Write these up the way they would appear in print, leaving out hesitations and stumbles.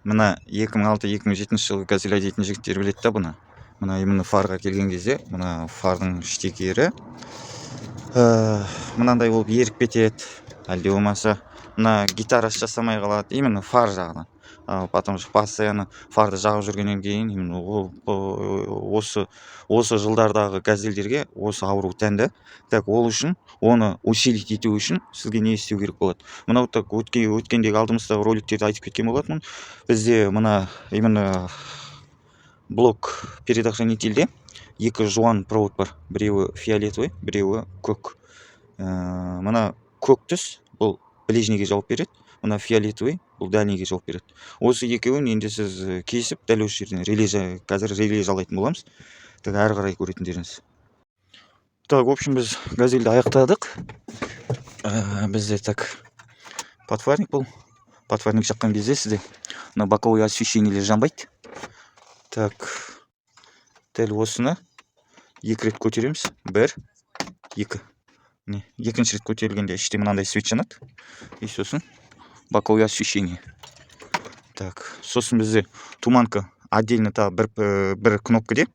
мына 2006-2007 жылғы газель айдайтын жігіттер біледі да бұны. Мына именно фарға келген кезде мына фардың штекері мынандай болып еріп кетеді, әлде болмаса мына гитарасы жасамай қалады, именно фар жағынан. Потом постоянно фарды жағып жүргеннен кейін именно осы жылдардағы газельдерге осы ауру тәнді. Так, ол үшін оны усилить ету үшін сізге не істеу керек болады? Мынау так өткендегі алдымыздағы роликтерде айтып кеткен болатынмын. Бізде мына именно блок передохранительде екі жуан провод бар. Біреуі фиолетовый, біреуі көк. Мына көк түс бұл ближнейге жауап береді. Мына фиолетовый бұл дальнейге жауап береді. Осы екеуін енді сіз кесіп, дәл осы жерден қазір реле жалайтын боламыз. Так, әрі қарай көретіндеріңіз. Так, в общем, біз газельді аяқтадық. Бізде так подфарник бұл. Подфарник жаққан кезде сізде мына боковой освещениелер жанбайды. Так, дәл осыны екі рет көтереміз. Бір, екі. Екінші рет көтерілгенде іште мынандай свет жанады. И сосын боковое освещение. Так, сосын бізде туманка отдельно бір кнопкаде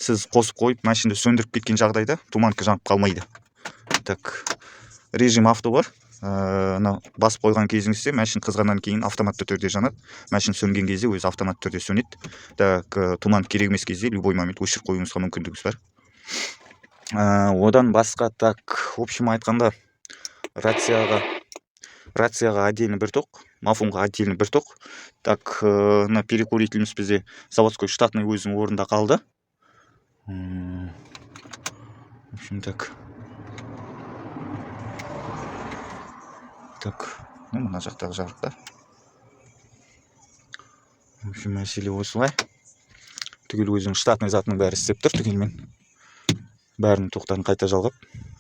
сіз қосып қойып, машинды сөндіріп кеткен жағдайда туманка жанып қалмайды. Так, режим авто бар. Басып қойған кезіңізде машин қызғаннан кейін автоматты түрде жанады. Машин сөнген кезде өзі автоматты түрде сөнеді. Так, туман керек емес кезде любой момент өшіріп қоюыңызға мүмкіндігіңіз бар. Одан басқа, так, в общем айтқанда, рацияға отдельно бір тоқ, мафонға отдельно бір тоқ. Так, на перекурительіміз бізде заводской штатный өзінің орында қалды. В общем, так. Так, мына жақтағы жарықта. В общем, мәселе осылай. Түгел өзінің штатный затының бәрі істеп тұр, түгелмен. Бәрінің тоқтарын қайта жалғап.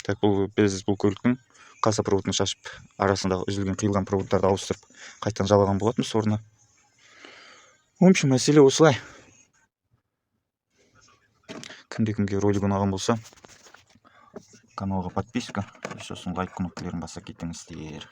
Так, біз бұл көліктің қаса проводын шашып, арасындағы үзілген қиылған проводтарды ауыстырып, қайтадан жалаған болатынбыз орнына. В общем, мәселе осылай. Кімде-кімге ролик ұнаған болса, каналға подписка, сосын лайк кнопкаларын баса кетіңіздер.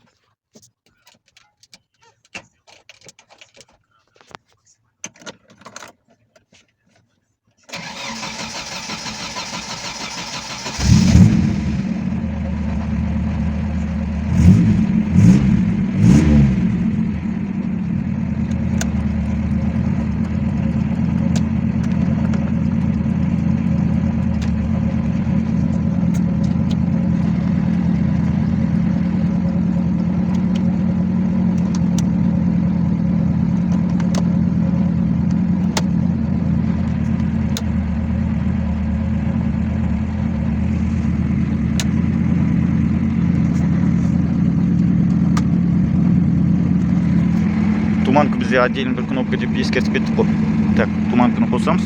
Туманка бізде отдельно бір кнопка деп ескертіп кеттік қой. Так, туманканы қосамыз.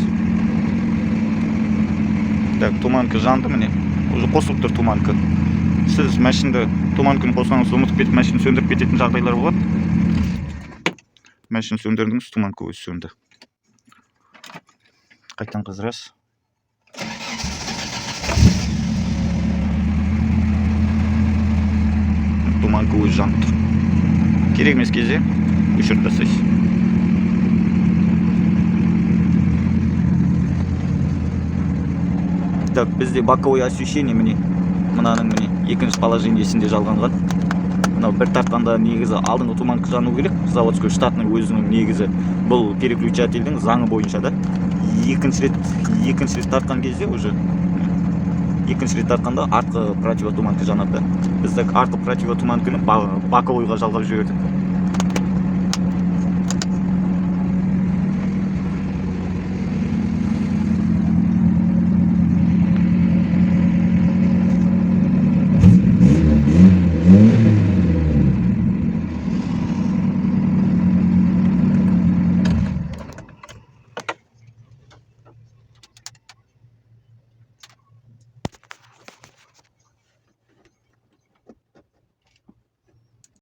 Так, туманка жанды міне. Уже қосылып тұр туманка. Сіз машинды туманканы қосаңыз, ұмытып кетіп машин сөндіріп кететін жағдайлар болады. Машин сөндірдіңіз, туманка өзі сөнді. Қайтадан қыздырасыз. Туманка өзі жанып тұр. Керек емес кезде өшіріп тастайсыз. Так, бізде боковое освещение міне. Мынаның міне екінші положениесінде жалғанған. Мынау бір тартқанда негізі алдыңғы туманка жану керек. Заводской штатный өзінің негізі бұл переключательдің заңы бойынша да. Екінші рет тартқан кезде уже екінші рет тартқанда артқы противотуманка жанады. Біз артқы противотуманканы боковойға жалғап жібердік.